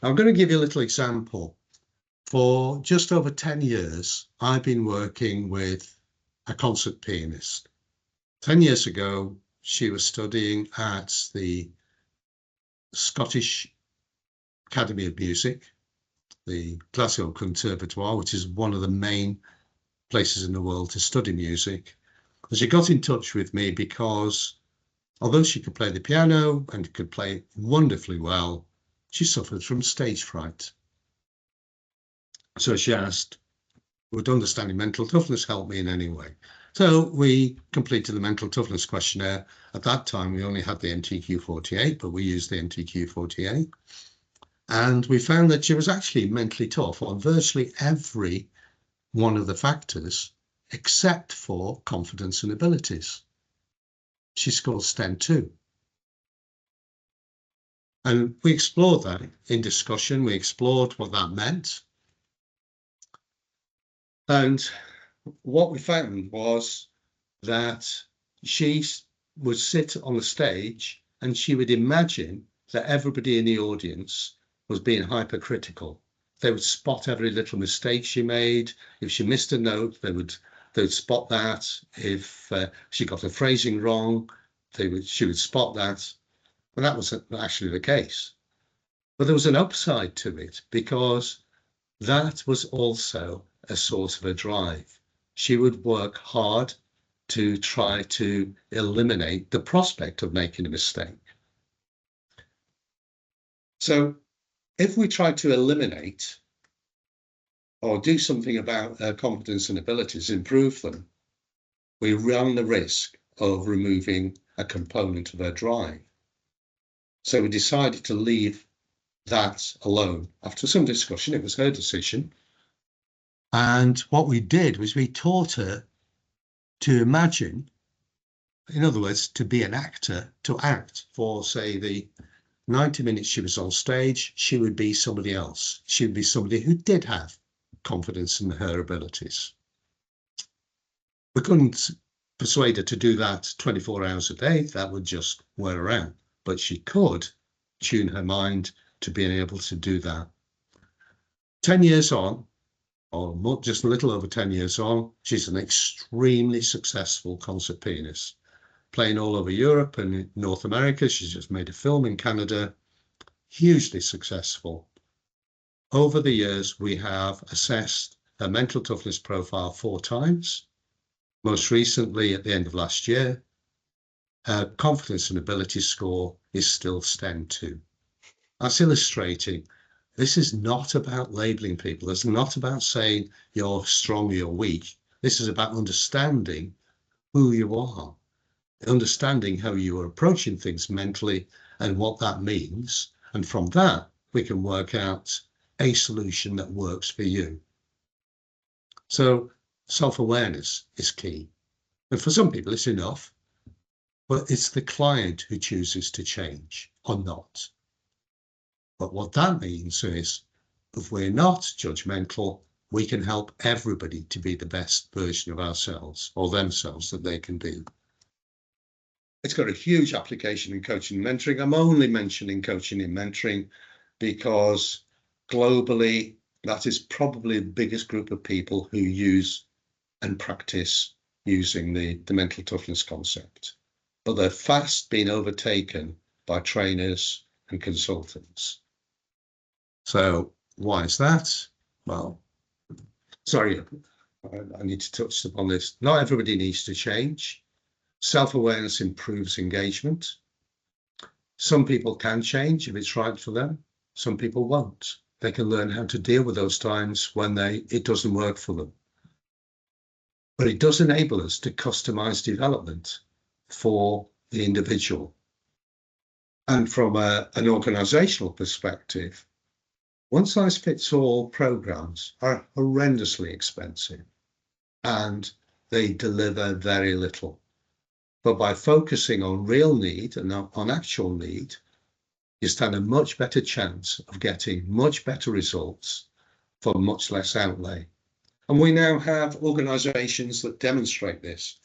I'm going to give you a little example. For just over 10 years, I've been working with a concert pianist. 10 years ago, she was studying at the Scottish Academy of Music, the Glasgow Conservatoire, which is one of the main places in the world to study music. And she got in touch with me because although she could play the piano and could play wonderfully well, she suffered from stage fright. So she asked, would understanding mental toughness help me in any way? So we completed the mental toughness questionnaire. At that time, we only had the MTQ-48, but we used the MTQ-48. And we found that she was actually mentally tough on virtually every one of the factors, except for confidence and abilities. She scored STEM 2. And we explored that in discussion. We explored what that meant. And what we found was that she would sit on the stage and she would imagine that everybody in the audience was being hypercritical. They would spot every little mistake she made. If she missed a note, they'd spot that. If she got a phrasing wrong, she would spot that. And that was actually the case. But there was an upside to it because that was also a source of a drive. She would work hard to try to eliminate the prospect of making a mistake. So if we try to eliminate or do something about her confidence and abilities, improve them, we run the risk of removing a component of her drive. So we decided to leave that alone. After some discussion, it was her decision. And what we did was we taught her to imagine, in other words, to be an actor, to act for, say, the 90 minutes she was on stage. She would be somebody else. She would be somebody who did have confidence in her abilities. We couldn't persuade her to do that 24 hours a day. That would just wear her out. But she could tune her mind to being able to do that. 10 years on, or just a little over 10 years on, she's an extremely successful concert pianist, playing all over Europe and North America. She's just made a film in Canada, hugely successful. Over the years, we have assessed her mental toughness profile 4 times. Most recently, at the end of last year, her confidence and ability score is still STEM 2. That's illustrating this is not about labeling people. It's not about saying you're strong, you're weak. This is about understanding who you are, understanding how you are approaching things mentally and what that means. And from that, we can work out a solution that works for you. So self-awareness is key. And for some people, it's enough, but it's the client who chooses to change or not. But what that means is, if we're not judgmental, we can help everybody to be the best version of ourselves or themselves that they can be. It's got a huge application in coaching and mentoring. I'm only mentioning coaching and mentoring because globally, that is probably the biggest group of people who use and practice using the mental toughness concept. But they're fast being overtaken by trainers and consultants. So why is that? Well, sorry, I need to touch upon this. Not everybody needs to change. Self-awareness improves engagement. Some people can change if it's right for them. Some people won't. They can learn how to deal with those times when it doesn't work for them. But it does enable us to customize development for the individual. And from an organizational perspective, one-size-fits-all programs are horrendously expensive and they deliver very little. But by focusing on real need and on actual need, you stand a much better chance of getting much better results for much less outlay. And we now have organizations that demonstrate this.